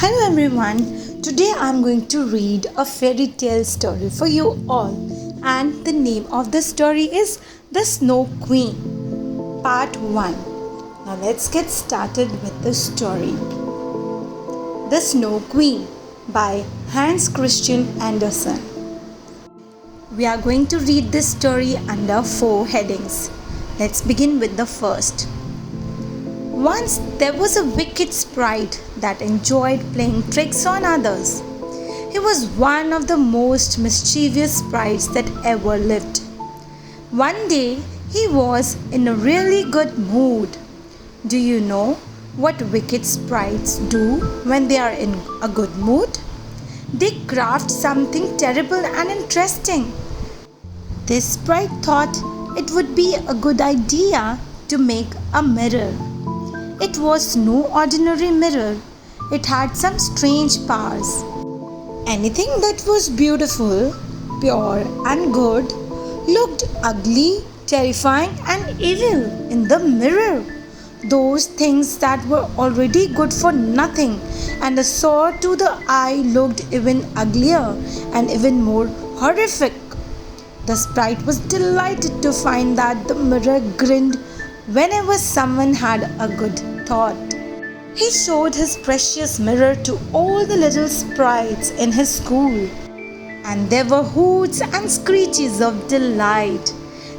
Hello everyone. Today I'm going to read a fairy tale story for you all, and the name of the story is The Snow Queen, Part 1. Now let's get started with the story. The Snow Queen by Hans Christian Andersen. We are going to read this story under 4 headings. Let's begin with the first. Once there was a wicked sprite that enjoyed playing tricks on others. He was one of the most mischievous sprites that ever lived. One day he was in a really good mood. Do you know what wicked sprites do when they are in a good mood? They craft something terrible and interesting. This sprite thought it would be a good idea to make a mirror. It was no ordinary mirror. It had some strange powers. Anything that was beautiful, pure and good looked ugly, terrifying and evil in the mirror. Those things that were already good for nothing and a sore to the eye looked even uglier and even more horrific. The sprite was delighted to find that the mirror grinned whenever someone had a good thought. He showed his precious mirror to all the little sprites in his school, and there were hoots and screeches of delight.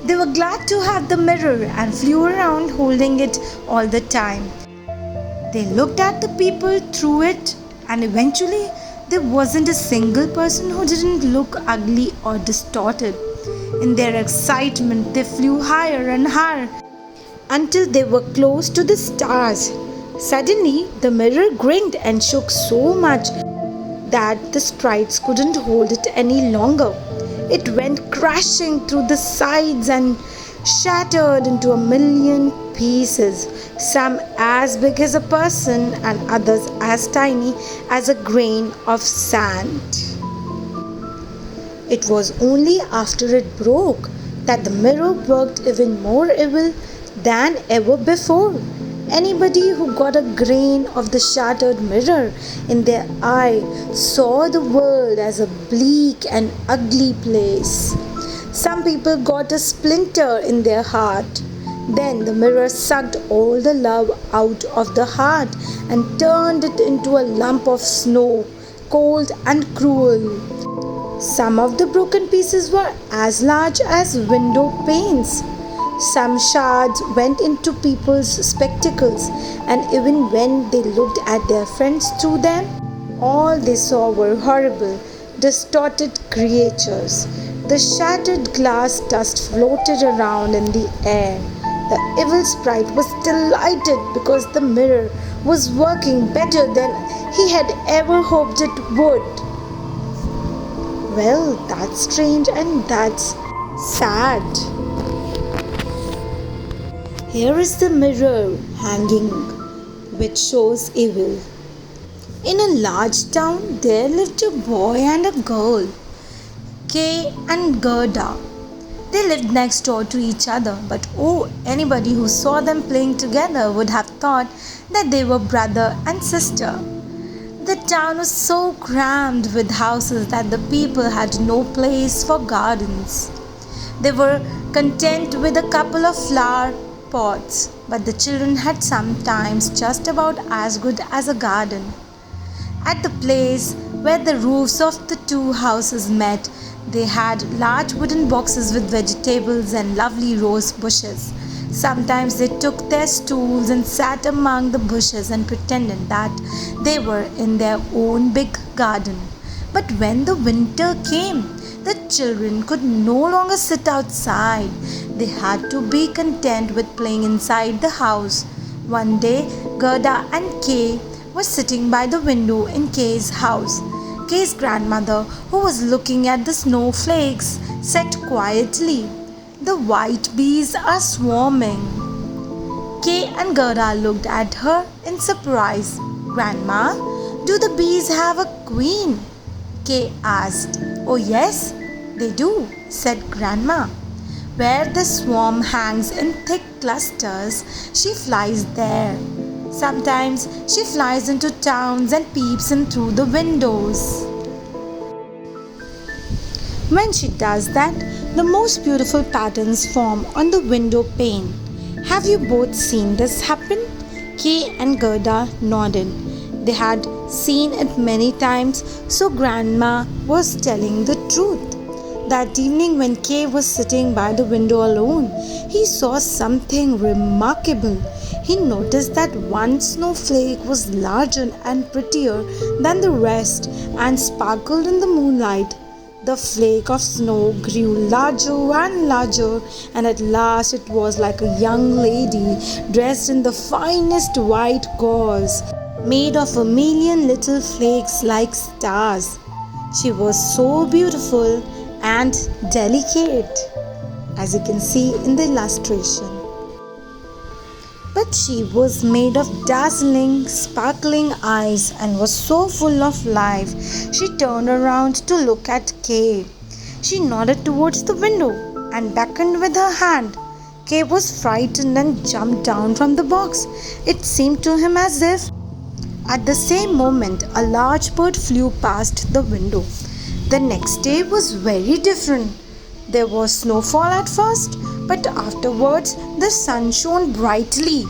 They were glad to have the mirror and flew around holding it all the time. They looked at the people through it, and eventually there wasn't a single person who didn't look ugly or distorted. In their excitement, they flew higher and higher until they were close to the stars. Suddenly, the mirror grinned and shook so much that the sprites couldn't hold it any longer. It went crashing through the sides and shattered into a million pieces, some as big as a person and others as tiny as a grain of sand. It was only after it broke that the mirror worked even more evil than ever before. Anybody who got a grain of the shattered mirror in their eye saw the world as a bleak and ugly place. Some people got a splinter in their heart. Then the mirror sucked all the love out of the heart and turned it into a lump of snow, cold and cruel. Some of the broken pieces were as large as window panes. Some shards went into people's spectacles, and even when they looked at their friends through them, all they saw were horrible, distorted creatures. The shattered glass dust floated around in the air. The evil sprite was delighted because the mirror was working better than he had ever hoped it would. Well, that's strange and that's sad. Here is the mirror hanging, which shows evil. In a large town, there lived a boy and a girl, Kay and Gerda. They lived next door to each other, but anybody who saw them playing together would have thought that they were brother and sister. The town was so crammed with houses that the people had no place for gardens. They were content with a couple of flower pots, but the children had sometimes just about as good as a garden. At the place where the roofs of the two houses met, they had large wooden boxes with vegetables and lovely rose bushes. Sometimes they took their stools and sat among the bushes and pretended that they were in their own big garden. But when the winter came, the children could no longer sit outside. They had to be content with playing inside the house. One day, Gerda and Kay were sitting by the window in Kay's house. Kay's grandmother, who was looking at the snowflakes, said quietly, "The white bees are swarming." Kay and Gerda looked at her in surprise. "Grandma, do the bees have a queen?" Kay asked. "Oh yes, they do," said Grandma. "Where the swarm hangs in thick clusters, she flies there. Sometimes she flies into towns and peeps in through the windows. When she does that, the most beautiful patterns form on the window pane. Have you both seen this happen? Kay and Gerda nodded. They had seen it many times, so Grandma was telling the truth. That evening, when Kay was sitting by the window alone, he saw something remarkable. He noticed that one snowflake was larger and prettier than the rest and sparkled in the moonlight. The flake of snow grew larger and larger, and at last it was like a young lady dressed in the finest white gauze, made of a million little flakes like stars. She was so beautiful and delicate, as you can see in the illustration. But she was made of dazzling, sparkling eyes and was so full of life. She turned around to look at Kay. She nodded towards the window and beckoned with her hand. Kay was frightened and jumped down from the box. It seemed to him as if at the same moment a large bird flew past the window. The next day was very different. There was snowfall at first, but afterwards the sun shone brightly.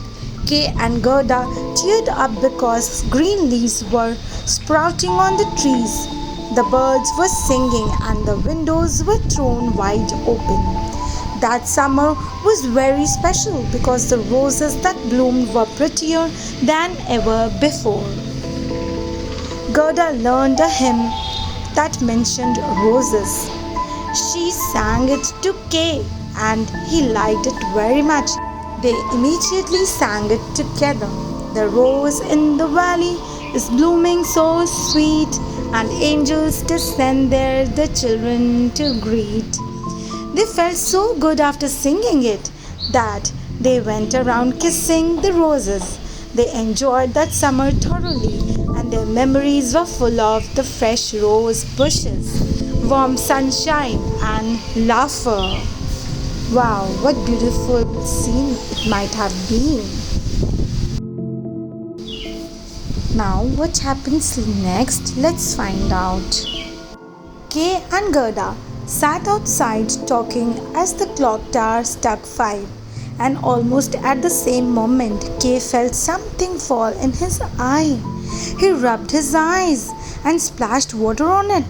Kay and Gerda cheered up because green leaves were sprouting on the trees. The birds were singing and the windows were thrown wide open. That summer was very special because the roses that bloomed were prettier than ever before. Gerda learned a hymn that mentioned roses. She sang it to Kay and he liked it very much. They immediately sang it together. The rose in the valley is blooming so sweet, and angels descend there the children to greet. They felt so good after singing it that they went around kissing the roses. They enjoyed that summer thoroughly, and their memories were full of the fresh rose bushes, warm sunshine, and laughter. Wow, what beautiful scene it might have been. Now, what happens next? Let's find out. Kay and Gerda sat outside talking as the clock tower struck 5, and almost at the same moment, Kay felt something fall in his eye. He rubbed his eyes and splashed water on it.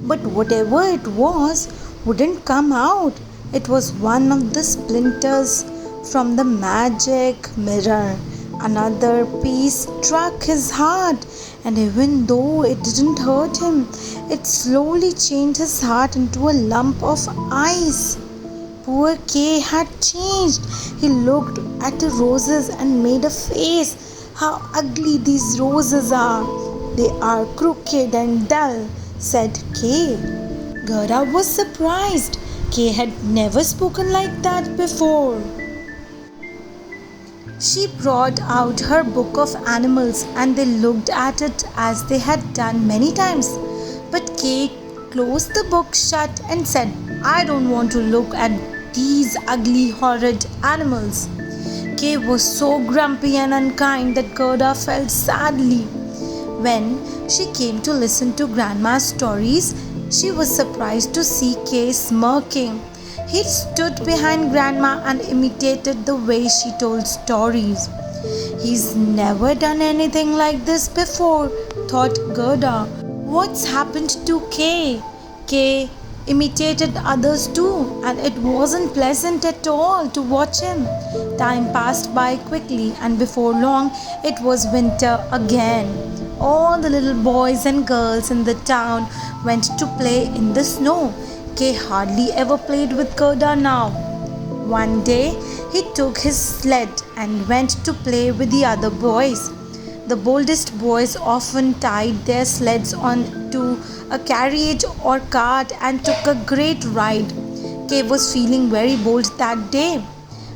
But whatever it was wouldn't come out. It was one of the splinters from the magic mirror. Another piece struck his heart, and even though it didn't hurt him, it slowly changed his heart into a lump of ice. Poor Kay had changed. He looked at the roses and made a face. How ugly these roses are! They are crooked and dull, said Kay. Gerda was surprised. Kay had never spoken like that before. She brought out her book of animals and they looked at it as they had done many times. But Kay closed the book shut and said, I don't want to look at these ugly, horrid animals. Kay was so grumpy and unkind that Gerda felt sadly. When she came to listen to Grandma's stories, she was surprised to see Kay smirking. He stood behind Grandma and imitated the way she told stories. He's never done anything like this before, thought Gerda. What's happened to Kay? Kay imitated others too, and it wasn't pleasant at all to watch him. Time passed by quickly, and before long it was winter again. All the little boys and girls in the town went to play in the snow. Kay hardly ever played with Gerda now. One day, he took his sled and went to play with the other boys. The boldest boys often tied their sleds onto a carriage or cart and took a great ride. Kay was feeling very bold that day.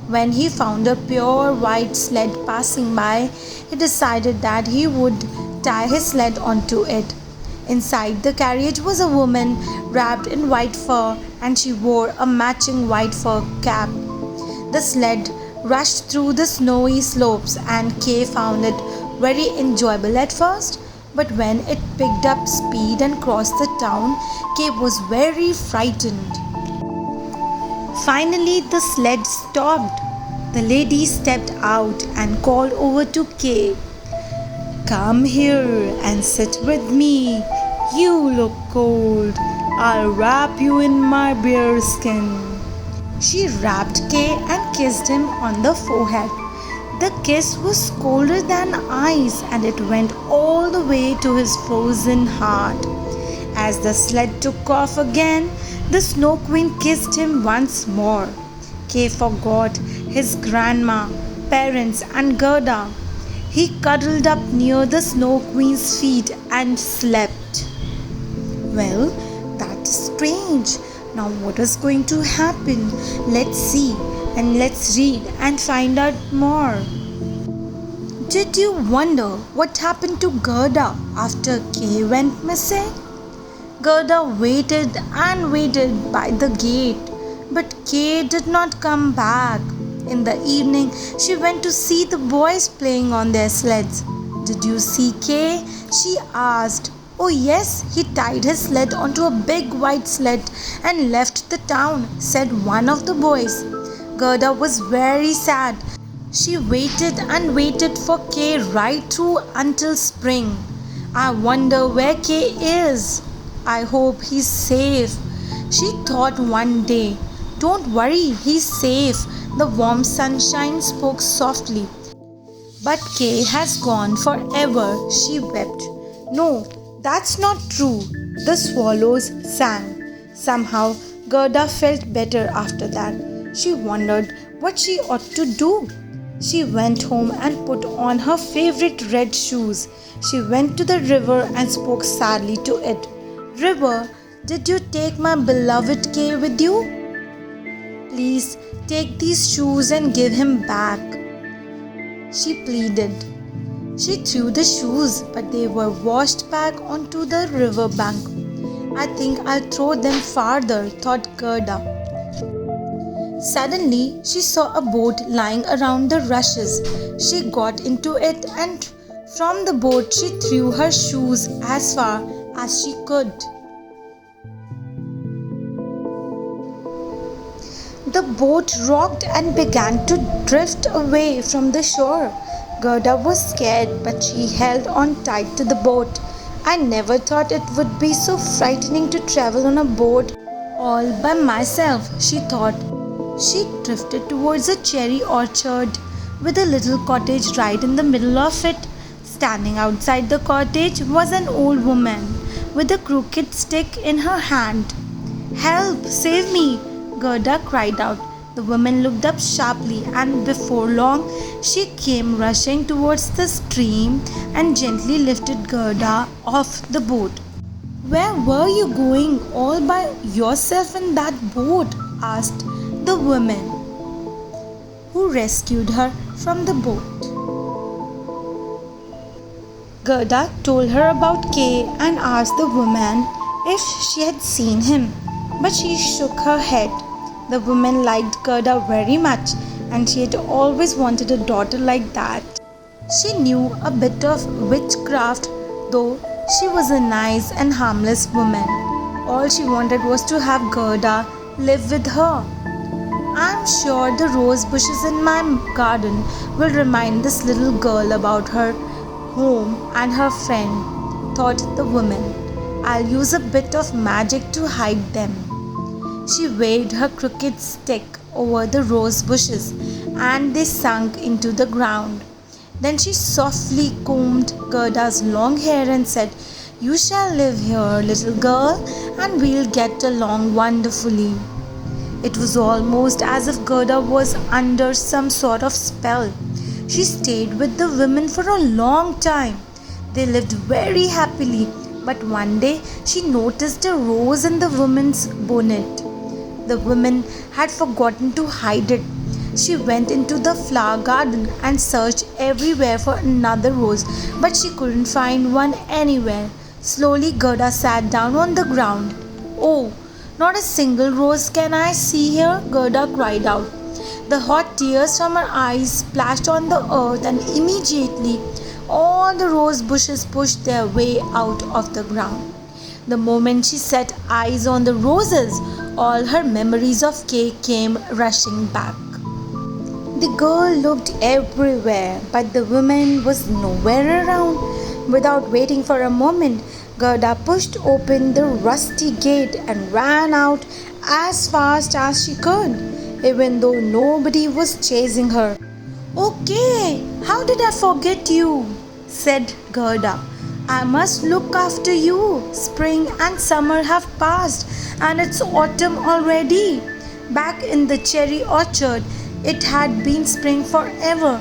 When he found a pure white sled passing by, he decided that he would tie his sled onto it. Inside the carriage was a woman wrapped in white fur, and she wore a matching white fur cap. The sled rushed through the snowy slopes, and Kay found it very enjoyable at first. But when it picked up speed and crossed the town, Kay was very frightened. Finally, the sled stopped. The lady stepped out and called over to Kay. Come here and sit with me. You look cold. I'll wrap you in my bear skin. She wrapped Kay and kissed him on the forehead. The kiss was colder than ice and it went all the way to his frozen heart. As the sled took off again, the Snow Queen kissed him once more. Kay forgot his grandma, parents, and Gerda. He cuddled up near the Snow Queen's feet and slept. Well, that's strange. Now, what is going to happen? Let's see and let's read and find out more. Did you wonder what happened to Gerda after Kay went missing? Gerda waited and waited by the gate, but Kay did not come back. In the evening, she went to see the boys playing on their sleds. Did you see Kay? She asked. Oh yes, he tied his sled onto a big white sled and left the town, said one of the boys. Gerda was very sad. She waited and waited for Kay right through until spring. I wonder where Kay is. I hope he's safe. She thought one day. Don't worry, he's safe. The warm sunshine spoke softly. But Kay has gone forever, she wept. No, that's not true. The swallows sang. Somehow, Gerda felt better after that. She wondered what she ought to do. She went home and put on her favorite red shoes. She went to the river and spoke sadly to it. River, did you take my beloved Kay with you? Please take these shoes and give him back. She pleaded. She threw the shoes, but they were washed back onto the river bank. I think I'll throw them farther, thought Gerda. Suddenly, she saw a boat lying around the rushes. She got into it and from the boat she threw her shoes as far as she could. The boat rocked and began to drift away from the shore. Gerda was scared, but she held on tight to the boat. I never thought it would be so frightening to travel on a boat all by myself, she thought. She drifted towards a cherry orchard with a little cottage right in the middle of it. Standing outside the cottage was an old woman with a crooked stick in her hand. Help! Save me! Gerda cried out. The woman looked up sharply and before long she came rushing towards the stream and gently lifted Gerda off the boat. Where were you going all by yourself in that boat? Asked the woman who rescued her from the boat. Gerda told her about Kay and asked the woman if she had seen him, but she shook her head. The woman liked Gerda very much and she had always wanted a daughter like that. She knew a bit of witchcraft, though she was a nice and harmless woman. All she wanted was to have Gerda live with her. I'm sure the rose bushes in my garden will remind this little girl about her home and her friend, thought the woman. I'll use a bit of magic to hide them. She waved her crooked stick over the rose bushes and they sunk into the ground. Then she softly combed Gerda's long hair and said, You shall live here, little girl, and we'll get along wonderfully. It was almost as if Gerda was under some sort of spell. She stayed with the women for a long time. They lived very happily, but one day she noticed a rose in the woman's bonnet. The woman had forgotten to hide it. She went into the flower garden and searched everywhere for another rose, but she couldn't find one anywhere. Slowly Gerda sat down on the ground. Oh, not a single rose can I see here, Gerda cried out. The hot tears from her eyes splashed on the earth, and immediately all the rose bushes pushed their way out of the ground. The moment she set eyes on the roses, all her memories of Kay came rushing back. The girl looked everywhere, but the woman was nowhere around. Without waiting for a moment, Gerda pushed open the rusty gate and ran out as fast as she could, even though nobody was chasing her. "Okay, how did I forget you?" said Gerda. "I must look after you. Spring and summer have passed, and it's autumn already." Back in the cherry orchard, it had been spring forever,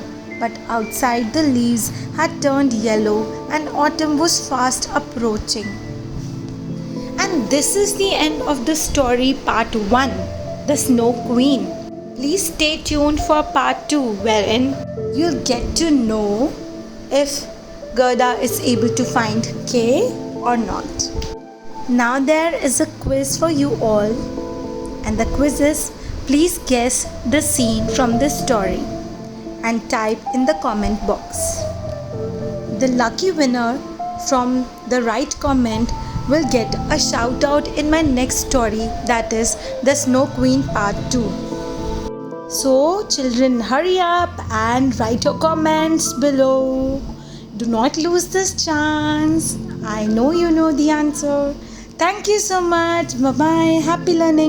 but outside the leaves had turned yellow and autumn was fast approaching. And this is the end of the story part 1, The Snow Queen. Please stay tuned for part 2, wherein you'll get to know if Gerda is able to find Kay or not. Now there is a quiz for you all, and the quiz is: please guess the scene from this story and type in the comment box. The lucky winner from the right comment will get a shout out in my next story, that is The Snow Queen Part 2. So children, hurry up and write your comments below. Do not lose this chance. I know you know the answer. Thank you so much. Bye bye. Happy learning.